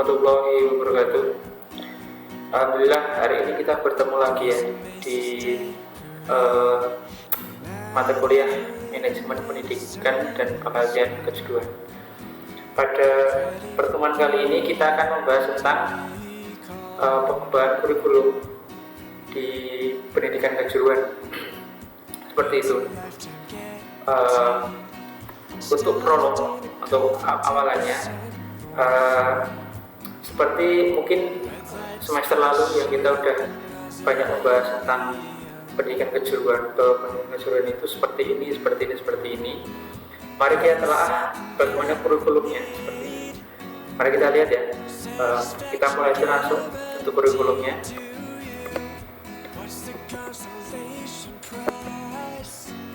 warahmatullahi wabarakatuh. Alhamdulillah hari ini kita bertemu lagi ya di mata kuliah manajemen pendidikan dan pengkajian kejuruan. Pada pertemuan kali ini kita akan membahas tentang pengembangan kurikulum di pendidikan kejuruan. Seperti itu. Untuk prolog atau awalannya, seperti mungkin semester lalu yang kita udah banyak membahas tentang pendidikan kejuruan atau pendidikan kejuruan itu seperti ini. Mari kita telah bagaimana kurikulumnya seperti ini. Mari kita lihat ya. Kita mulai langsung untuk kurikulumnya.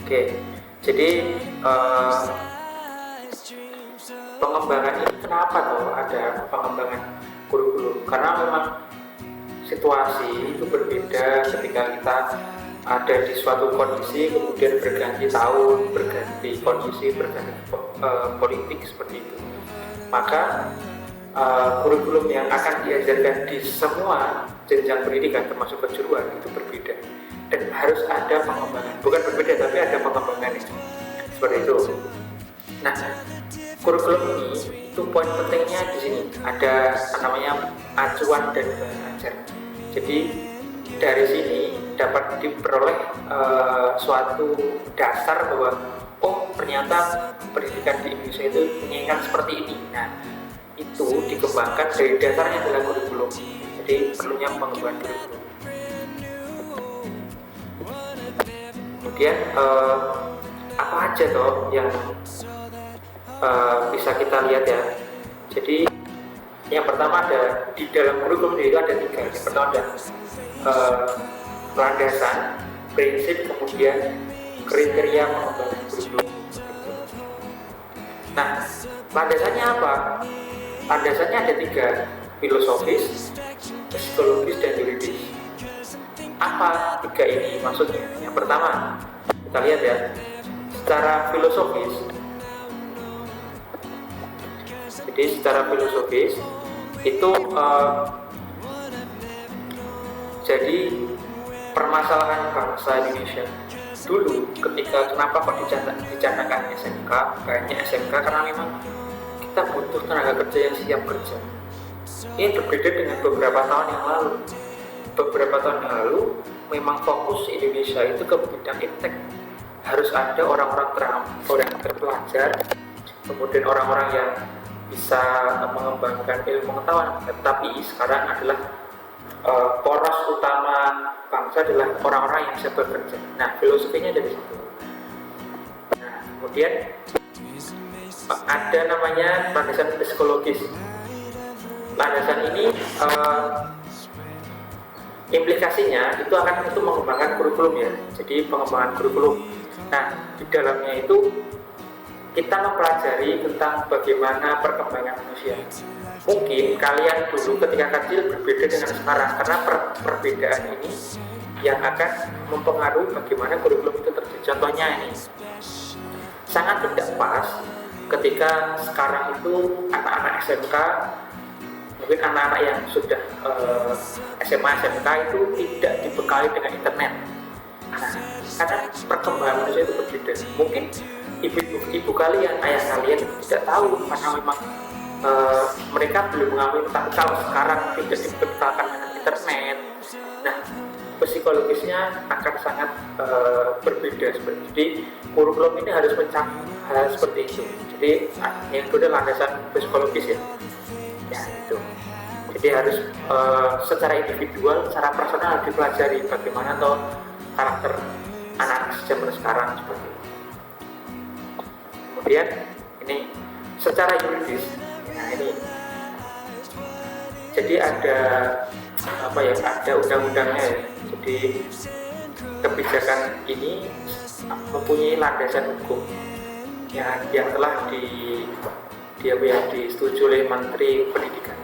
Oke, jadi pengembangan ini kenapa tuh ada pengembangan kurikulum? Karena memang situasi itu berbeda ketika kita ada di suatu kondisi, kemudian berganti tahun, berganti kondisi, berganti politik seperti itu. Maka kurikulum yang akan diajarkan di semua jenjang pendidikan termasuk kejuruan itu berbeda dan harus ada pengembangan. Bukan berbeda tapi ada pengembangan itu. Seperti itu. Nah, kurikulum ini itu poin pentingnya di sini ada namanya acuan dan bahan ajar. Jadi dari sini dapat diperoleh suatu dasar bahwa ternyata pendidikan di Indonesia itu menginginkan seperti ini. Nah, itu dikembangkan dari dasarnya adalah kurikulum. Jadi perlunya pengembangan kurikulum. Kemudian apa aja toh yang bisa kita lihat ya. Jadi yang pertama ada di dalam kurikulum itu ada 3. Yang pertama ada landasan, prinsip, kemudian kriteria pengembangan kurikulum. Nah, landasannya apa? Landasannya ada 3, filosofis, psikologis, dan yuridis. Apa 3 ini maksudnya? Yang pertama, kita lihat ya, secara filosofis. Jadi secara filosofis itu jadi permasalahan bangsa Indonesia dulu ketika kenapa kok dicanangkan SMK, kayaknya SMK karena memang kita butuh tenaga kerja yang siap kerja. Ini berbeda dengan beberapa tahun yang lalu. Beberapa tahun yang lalu memang fokus Indonesia itu ke bidang iptek, harus ada orang-orang terpelajar, kemudian orang-orang yang bisa mengembangkan ilmu pengetahuan. Tapi sekarang adalah poros utama bangsa adalah orang-orang yang bisa bekerja. Nah, filosofinya dari situ. Nah, kemudian ada namanya landasan psikologis. Landasan ini implikasinya itu mengembangkan kurikulum ya. Jadi pengembangan kurikulum. Nah, di dalamnya itu kita mempelajari tentang bagaimana perkembangan manusia. Mungkin kalian dulu ketika kecil berbeda dengan sekarang karena perbedaan ini yang akan mempengaruhi bagaimana kurikulum itu terjadi. Contohnya ini sangat tidak pas ketika sekarang itu anak-anak SMK, mungkin anak-anak yang sudah SMA SMK itu tidak dibekali dengan internet. Nah, karena perkembangan manusia itu berbeda. Mungkin ibu kalian, ayah kalian tidak tahu karena memang mereka belum mengalami. Tapi kalau sekarang tidak dibekalkan dengan internet, nah psikologisnya akan sangat berbeda. Jadi kurikulum ini harus mencakup hal seperti itu. Jadi yang kedua landasan psikologis ya itu. Jadi harus secara individual, secara personal dipelajari bagaimana atau karakter anak zaman sekarang seperti itu. Kemudian ini secara yuridis. Nah ini jadi ada ada undang-undangnya ya. Jadi kebijakan ini mempunyai landasan hukum yang telah disetujui oleh Menteri Pendidikan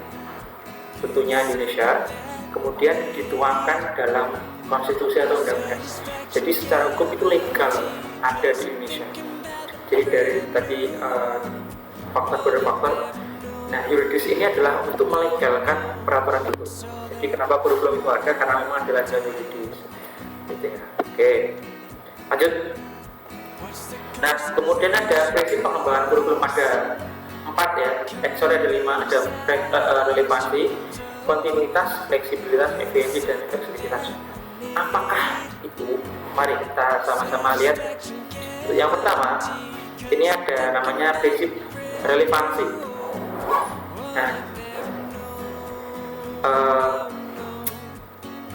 tentunya Indonesia, kemudian dituangkan dalam konstitusi atau undang-undang. Jadi secara hukum itu legal ada di Indonesia. Jadi dari tadi faktor. Nah, yuridis ini adalah untuk melegalkan peraturan itu. Jadi kenapa kurikulum itu ada? Karena memang adalah jalan yuridis. Gitu ya. Oke, lanjut. Nah, kemudian ada prinsip pengembangan kurikulum, ada 4 ya. Ada 5, ada relevansi, kontinuitas, fleksibilitas, efisiensi, dan fleksibilitas. Apakah itu? Mari kita sama-sama lihat. Yang pertama, ini ada namanya prinsip relevansi. Nah,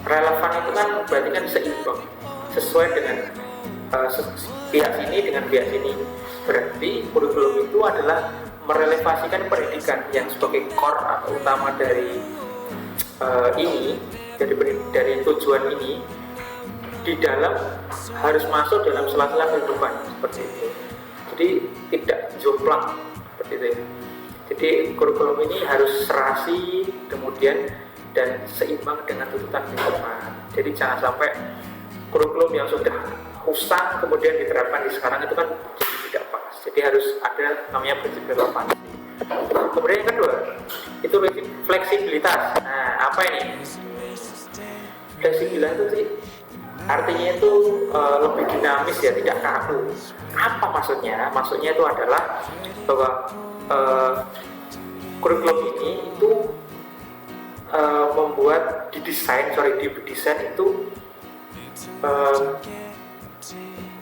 relevan itu kan berarti kan seimbang, sesuai dengan pihak sini dengan pihak sini. Berarti kurikulum itu adalah merelevasikan pendidikan yang sebagai core atau utama dari dari tujuan ini di dalam, harus masuk dalam sela-sela kehidupan seperti itu. Jadi tidak jomplang seperti itu. Jadi kurikulum ini harus serasi, kemudian dan seimbang dengan tuntutan kehidupan. Jadi jangan sampai kurikulum yang sudah usang kemudian diterapkan di sekarang itu kan jadi tidak pas. Jadi harus ada namanya prinsip relevansi. Kemudian yang kedua itu fleksibilitas. Nah, apa ini? Fleksibilitas itu sih artinya itu lebih dinamis ya, tidak kaku. Apa maksudnya? Maksudnya itu adalah bahwa kurikulum ini itu didesain itu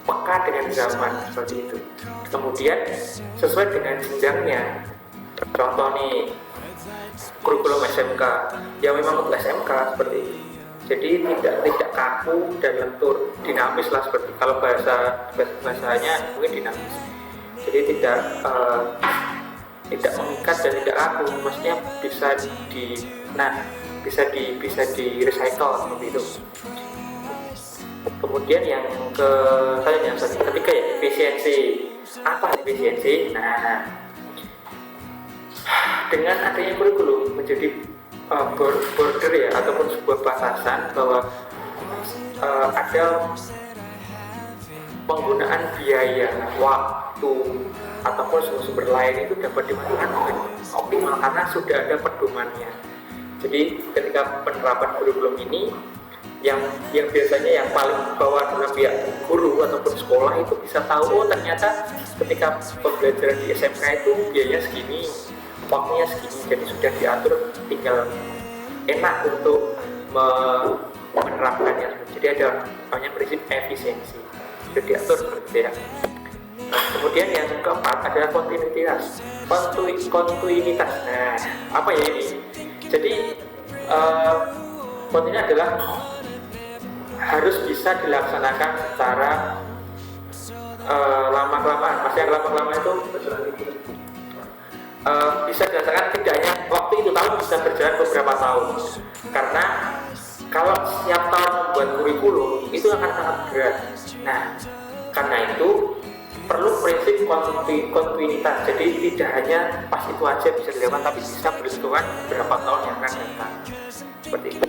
peka dengan zaman seperti itu. Kemudian sesuai dengan jenjangnya. Contoh nih, kurikulum SMK yang memang untuk SMK seperti itu. Jadi tidak kaku dan lentur, dinamis lah, seperti kalau bahasanya mungkin dinamis. Jadi tidak mengikat dan tidak kaku, maksudnya bisa di recycle seperti itu. Kemudian yang ketiga ya, efisiensi. Apa efisiensi? Nah, dengan adanya kurikulum menjadi border ya, ataupun sebuah batasan bahwa ada penggunaan biaya, waktu, ataupun sumber lain itu dapat digunakan dengan optimal karena sudah ada pedomannya. Jadi ketika penerapan kurikulum ini yang biasanya yang paling bawah adalah pihak guru ataupun sekolah itu bisa tahu, oh ternyata ketika pembelajaran di SMK itu biayanya segini, waktunya segini, jadi sudah diatur, tinggal enak untuk menerapkannya. Jadi ada banyak prinsip efisiensi, sudah diatur seperti ya. Nah, kemudian yang keempat adalah kontinuitas. Nah, apa ya ini? Jadi kontinu adalah harus bisa dilaksanakan secara lama-kelamaan. Maksudnya lama-kelamaan itu bisa dirasakan tidak hanya waktu itu, tahun bisa berjalan beberapa tahun. Karena kalau setiap tahun membuat kurikulum itu akan sangat berat. Nah, karena itu perlu prinsip kontinuitas. Jadi tidak hanya pas itu aja bisa dilakukan, tapi bisa berhitungan berapa tahun yang akan datang. Seperti itu.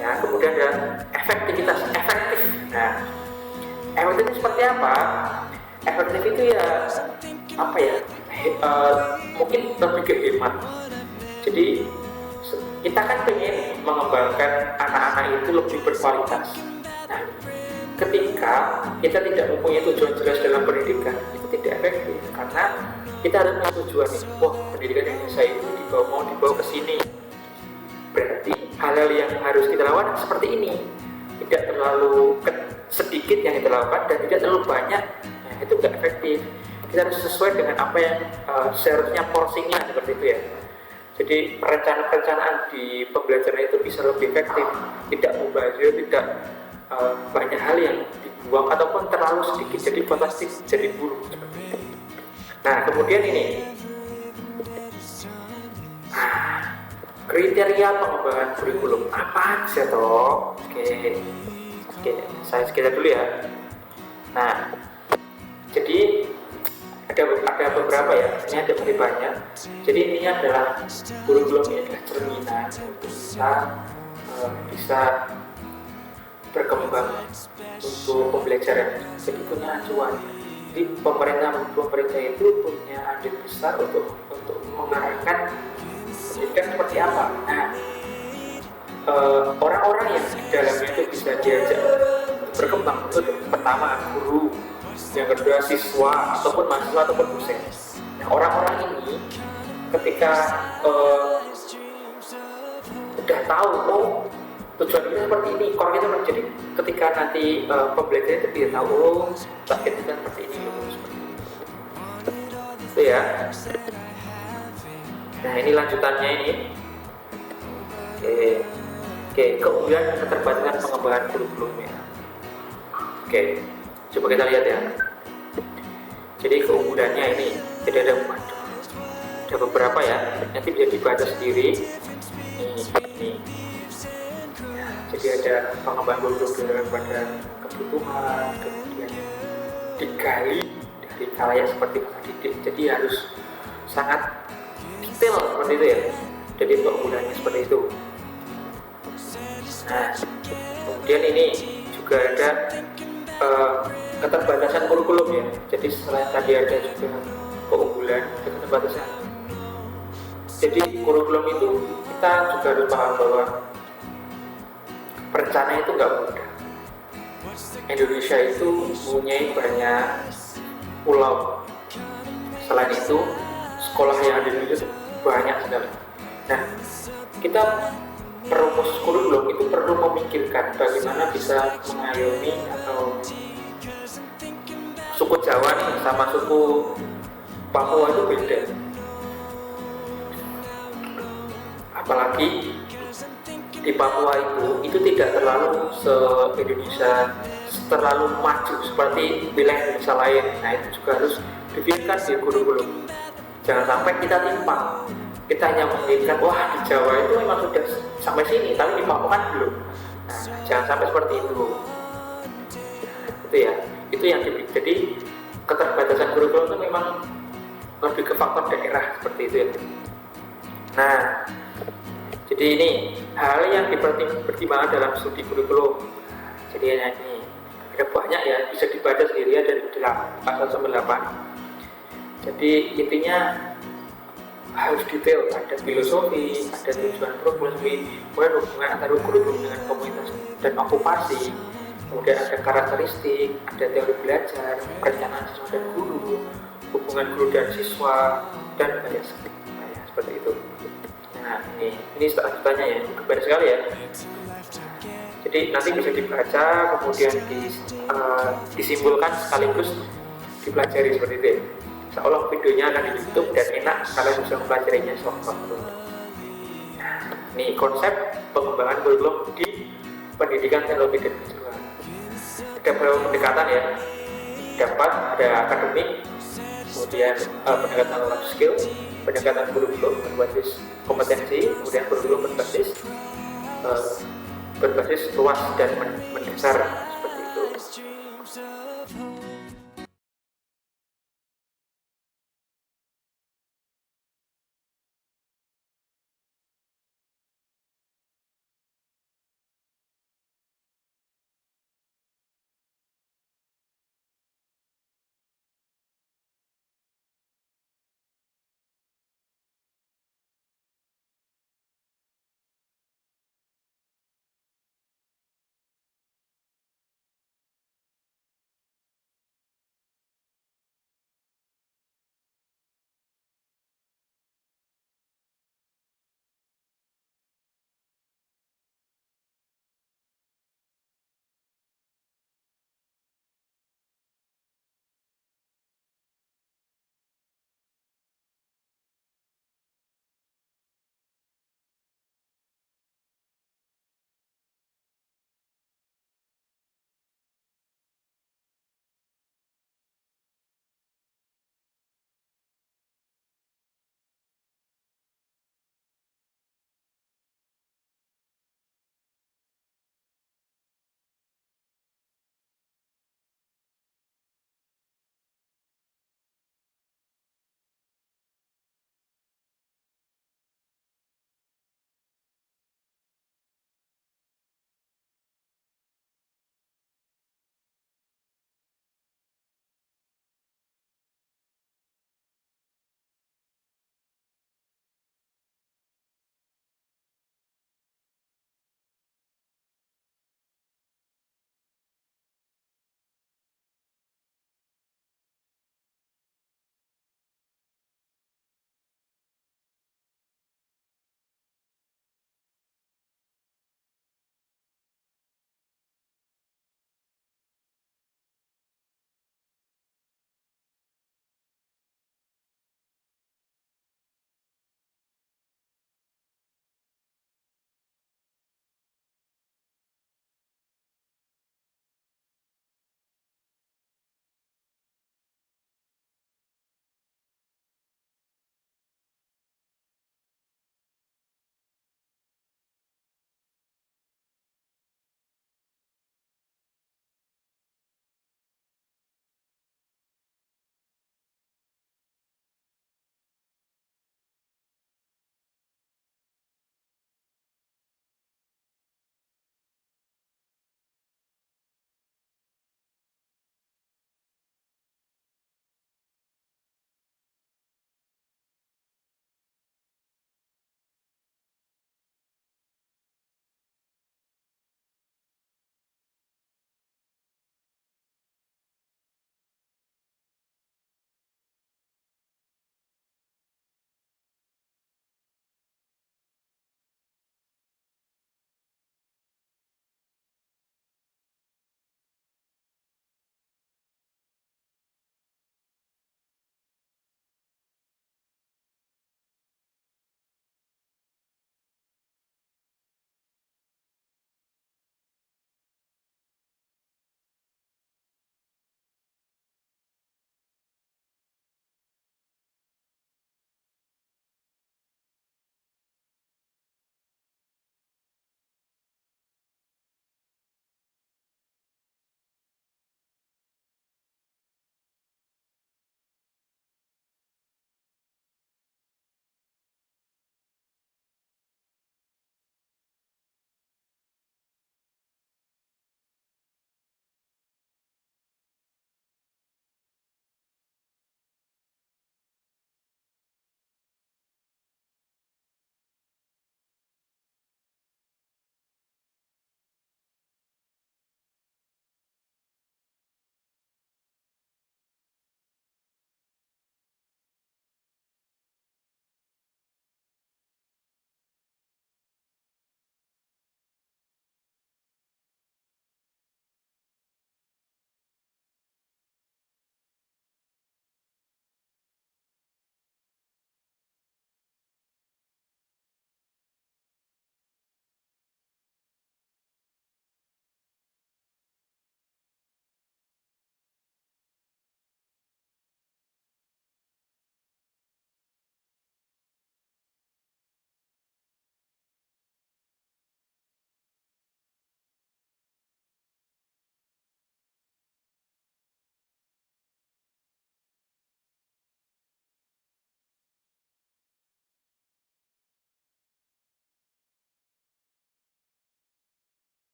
Ya, kemudian ada efektivitas, efektif. Nah, efektif itu seperti apa? Efektif itu ya apa ya? Mungkin lebih ke hemat. Jadi kita kan pengen mengembangkan anak-anak itu lebih berkualitas. Nah, ketika kita tidak mempunyai tujuan jelas dalam pendidikan, itu tidak efektif karena kita harus punya tujuan nih. Wah, pendidikan Indonesia itu mau dibawa ke sini. Berarti hal-hal yang harus kita lakukan seperti ini, tidak terlalu sedikit yang kita lakukan dan tidak terlalu banyak. Nah, itu tidak efektif. Kita harus sesuai dengan apa yang seharusnya porsinya, seperti itu ya. Jadi perencanaan di pembelajaran itu bisa lebih efektif, tidak mubazir, tidak banyak hal yang dibuang ataupun terlalu sedikit jadi fantastis, jadi buruk seperti itu. Nah, kemudian ini kriteria pengembangan kurikulum apa aja toh? Oke, saya sekitar dulu ya. Nah, jadi ada beberapa ya, ini ada lebih banyak. Jadi ini adalah kurikulum ini adalah cerminan untuk kita bisa berkembang untuk pembelajaran. Jadi punya acuan. Jadi pemerintah itu punya andil besar untuk untuk mengarahkan pendidikan seperti apa. Nah, orang-orang yang di dalamnya itu bisa diajak berkembang itu pertama guru, yang kedua siswa ataupun mahasiswa ataupun dosen. Nah, orang-orang ini ketika udah tahu oh tujuan kita seperti ini, kalau kita jadi ketika nanti pembelajaran itu dia tahu oh target kita seperti ini loh, seperti itu ya. Nah, ini lanjutannya ini. Oke, kemudian keterbatasan pengembangan kurikulumnya. Oke, coba kita lihat ya. Jadi keunggulannya ini tidak ada beberapa ya. Nanti bisa dibaca sendiri. Ini. Jadi ada pengembangan kurikulum pada kebutuhan, kemudian digali dari khalayak seperti Pak Didik. Jadi harus sangat detail seperti itu ya. Jadi keunggulannya seperti itu. Nah, kemudian ini juga ada keterbatasan kurikulum ya. Jadi selain tadi ada juga keunggulan, keterbatasan. Jadi kurikulum itu kita juga harus paham bahwa perencanaan itu nggak mudah. Indonesia itu mempunyai banyak pulau. Selain itu, sekolah yang ada di Indonesia banyak sekali. Nah, kita perumus kurikulum itu perlu memikirkan bagaimana bisa mengayomi atau suku Jawa nih sama suku Papua itu beda. Apalagi di Papua itu tidak terlalu se-Indonesia terlalu maju seperti wilayah Indonesia lain. Nah, itu juga harus dipikirkan di kurikulum. Jangan sampai kita timpang. Kita hanya memikirkan wah di Jawa itu memang sudah sampai sini, tapi di Papua kan belum. Nah, jangan sampai seperti itu. Itu ya, itu yang dipikir. Jadi keterbatasan kurikulum itu memang lebih ke faktor daerah seperti itu ya. Nah, jadi ini hal yang dipertimbangkan dalam studi kurikulum. Jadi ini ada banyak ya, bisa dibaca sendiri ya dari pasal 98. Jadi intinya harus detail, ada filosofi, ada tujuan program, kemudian hubungan antara kurikulum dengan komunitas dan okupasi, kemudian ada karakteristik, ada teori belajar, perencanaan siswa dan guru, hubungan guru dan siswa, dan banyak seperti itu. Nah, ini selanjutnya ya, banyak sekali ya. Jadi nanti bisa dibaca, kemudian disimpulkan sekaligus dipelajari seperti itu ya. Insya Allah videonya akan di YouTube dan enak kalian bisa mempelajarinya sewaktu-waktu. Nah, ini konsep pengembangan kurikulum di pendidikan teknologi dan visual. Ada beberapa pendekatan ya. Dapat ada akademik, kemudian pendekatan life skill, pendekatan kurikulum berbasis kompetensi, kemudian kurikulum berbasis luas dan mendasar seperti itu.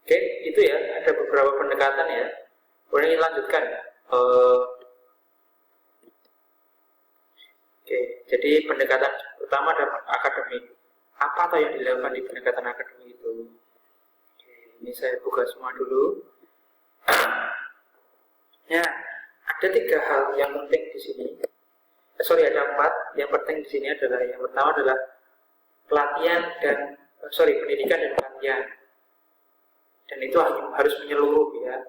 Oke, itu ya, ada beberapa pendekatan ya. Kemudian kita lanjutkan. Oke, jadi pendekatan pertama adalah akademik. Apa atau yang dilakukan di pendekatan akademik itu? Oke, ini saya buka semua dulu. Ya, ada 3 hal yang penting di sini. Ada 4. Yang penting di sini adalah yang pertama adalah pelatihan dan pendidikan dan pelatihan. Dan itu harus menyeluruh ya.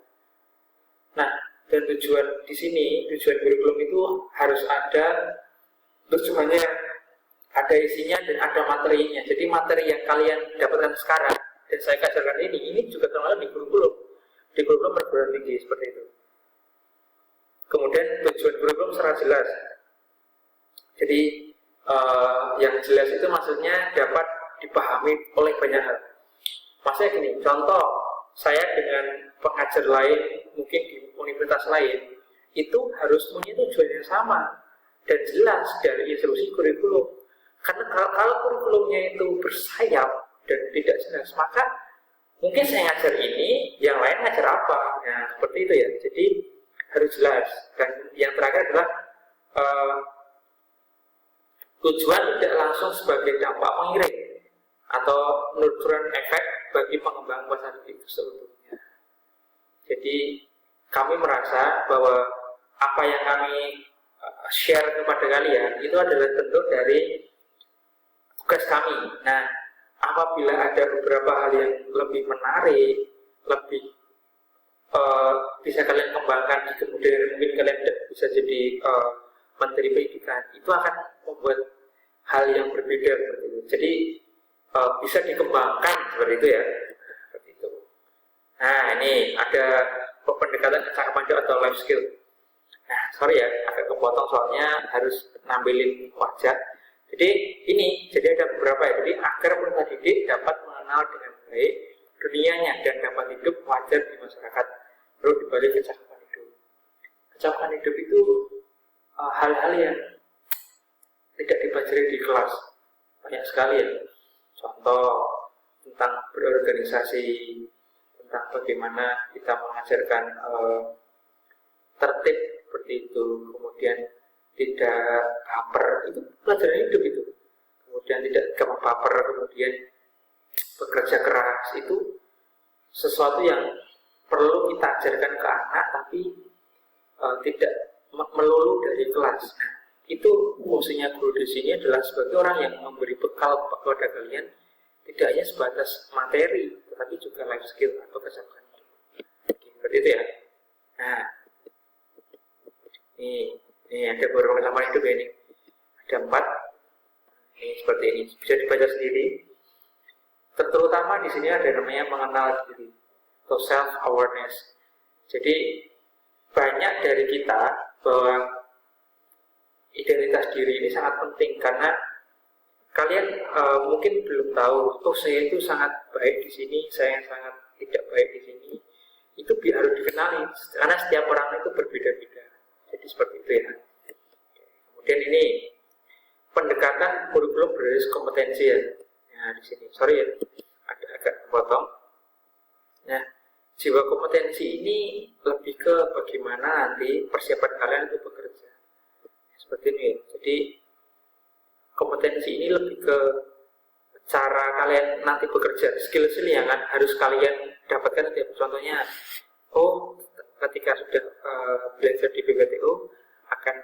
Nah, dan tujuan di sini, tujuan kurikulum itu harus ada tujuannya, ada isinya dan ada materinya. Jadi materi yang kalian dapatkan sekarang dan saya ajarkan ini juga termasuk di kurikulum perguruan tinggi seperti itu. Kemudian tujuan kurikulum secara jelas. Jadi yang jelas itu maksudnya dapat dipahami oleh banyak hal. Maksudnya gini, contoh saya dengan pengajar lain mungkin di universitas lain itu harus punya tujuan yang sama dan jelas dari instruksi kurikulum. Karena kalau kurikulumnya itu bersayap dan tidak jelas, maka mungkin saya ngajar ini, yang lain ngajar apa? Nah, seperti itu ya. Jadi harus jelas. Dan yang terakhir adalah tujuan tidak langsung sebagai dampak pengiring atau nurturan efek bagi pengembangan bahasa didik seutuhnya. Jadi kami merasa bahwa apa yang kami share kepada kalian itu adalah bentuk dari tugas kami. Nah, apabila ada beberapa hal yang lebih menarik, lebih bisa kalian kembangkan di kemudian mungkin kalian bisa jadi menteri pendidikan, itu akan membuat hal yang berbeda seperti itu. Jadi bisa dikembangkan seperti itu ya. Seperti itu. Nah, ini ada pendekatan kecakapan atau life skill. Nah, sorry ya, agak kepotong soalnya harus nampilin wajah. Jadi ini, jadi ada beberapa ya. Jadi agar peserta didik dapat mengenal dengan baik dunianya dan dapat hidup wajar di masyarakat. Perlu dibalik kecakapan hidup. Kecakapan hidup itu hal-hal yang tidak dipelajari di kelas. Banyak sekali ya. Contoh tentang berorganisasi, tentang bagaimana kita mengajarkan tertib seperti itu, kemudian tidak baper, itu pelajaran hidup itu. Kemudian tidak gampang baper, kemudian bekerja keras, itu sesuatu yang perlu kita ajarkan ke anak, tapi tidak melulu dari kelas. Nah, itu fungsinya guru di sini adalah sebagai orang yang memberi bekal kepada kalian, tidak hanya sebatas materi, tetapi juga life skill atau kesehatan. Seperti itu ya. Nah, ini ada beberapa kesamaan hidup ya ini. Ada 4. Ini seperti ini. Bisa dibaca sendiri. Terutama di sini ada namanya mengenal diri atau self awareness. Jadi banyak dari kita bahwa identitas diri ini sangat penting karena kalian mungkin belum tahu, saya itu sangat baik di sini, saya sangat tidak baik di sini. Itu harus dikenali karena setiap orang itu berbeda-beda. Jadi seperti itu ya. Kemudian ini pendekatan kurikulum berbasis kompetensi ya. Nah di sini, sorry ya, ada agak potong. Nah, jiwa kompetensi ini lebih ke bagaimana nanti persiapan kalian untuk bekerja. Seperti ini. Jadi kompetensi ini lebih ke cara kalian nanti bekerja, skill-skill yang harus kalian dapatkan. Contohnya, ketika sudah belajar di BPTU akan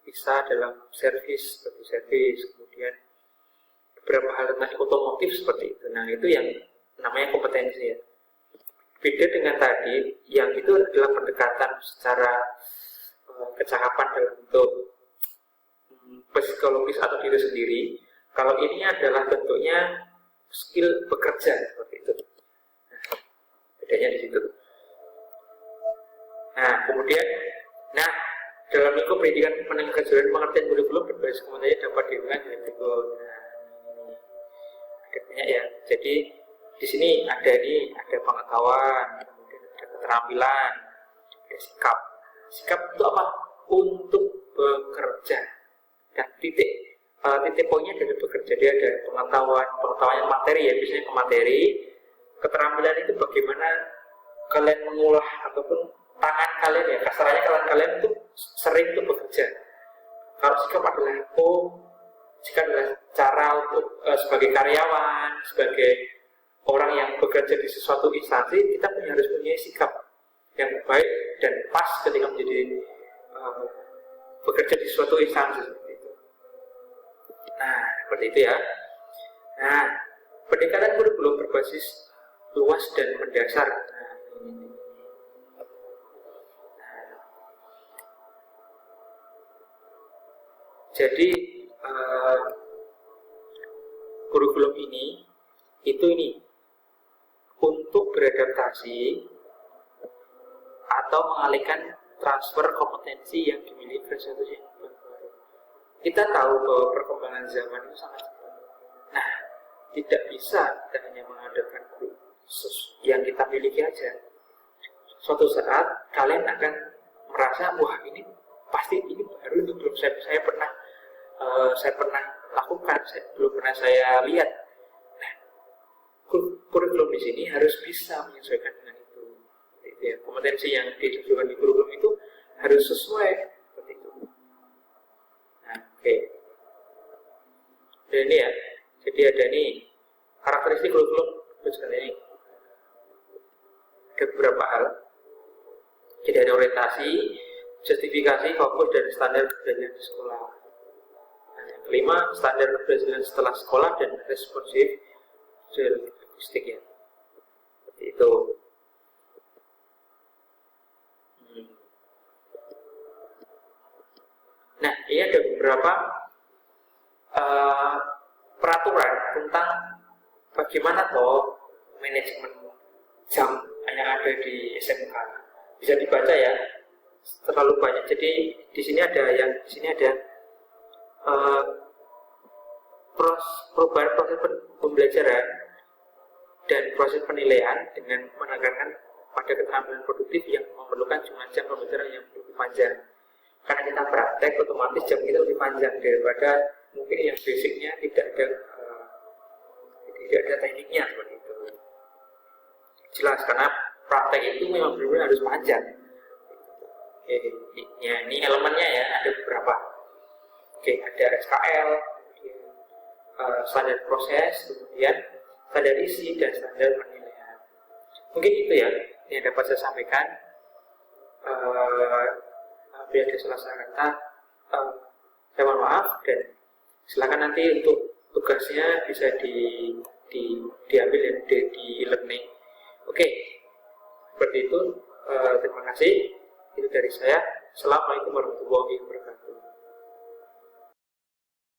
bisa dalam servis, seperti servis, kemudian beberapa hal tentang otomotif seperti itu. Nah, itu yang namanya kompetensi ya. Beda dengan tadi, yang itu adalah pendekatan secara kecakapan dalam bentuk psikologis atau diri sendiri. Kalau ini adalah bentuknya skill bekerja seperti itu. Nah, bedanya di situ. Nah, kemudian, dalam lingkup pendidikan menengah kejuruan pengertian kurikulum berbasis kompetensi dapat dilakukan dengan berikut. Nah, ada banyak ya. Jadi di sini ada pengetahuan, kemudian ada keterampilan, ada sikap. Sikap itu apa? Untuk bekerja. Dan titik poinnya dari bekerja, dia ada pengetahuan yang materi ya, biasanya ke materi, keterampilan itu bagaimana kalian mengolah ataupun tangan kalian ya, kasarnya kalian itu sering tuh bekerja. Kalau sikap adalah sikap adalah cara untuk sebagai karyawan, sebagai orang yang bekerja di sesuatu instansi, kita harus punya sikap yang baik dan pas ketika menjadi bekerja di suatu instansi seperti itu. Nah, seperti itu ya. Nah, pendekatan kurikulum berbasis luas dan mendasar. Nah, ini. Jadi kurikulum ini untuk beradaptasi atau mengalihkan transfer kompetensi yang dimiliki suatu yang baru. Kita tahu bahwa perkembangan zaman itu sangat cepat. Nah, tidak bisa kita hanya mengandalkan kursus yang kita miliki aja. Suatu saat kalian akan merasa, wah ini pasti ini baru, itu belum saya pernah lakukan, belum pernah saya lihat. Nah, kurikulum di sini harus bisa menyesuaikan dengan itu ya. Kompetensi yang ditunjukkan di kurikulum itu harus sesuai seperti itu. Nah, oke. Dan ini ya, jadi ada nih karakteristik kurikulum ini. Ada beberapa hal. Jadi ada orientasi, justifikasi, fokus, dan standar keberhasilan di sekolah. Nah, yang kelima, standar keberhasilan setelah sekolah dan responsif linguistik ya. Seperti itu. Nah, ini ada beberapa peraturan tentang bagaimana toh manajemen jam yang ada di SMK. Bisa dibaca ya, terlalu banyak. Jadi di sini ada perubahan proses pembelajaran dan proses penilaian dengan menekankan pada keterampilan produktif yang memerlukan jumlah jam pembelajaran yang lebih panjang. Karena kita praktek, otomatis jam kita lebih panjang daripada mungkin yang basicnya tidak ada tekniknya seperti itu. Jelas, karena praktek itu memang benar-benar harus panjang. Ya, ini elemennya ya, ada beberapa. Oke, ada SKL, standar proses, kemudian standar isi, dan standar penilaian. Mungkin itu ya yang dapat saya sampaikan. Bila ada salah kata, saya mohon maaf, dan silakan nanti untuk tugasnya bisa diambil di e-learning. Oke, seperti itu. Terima kasih. Itu dari saya. Assalamualaikum warahmatullahi wabarakatuh.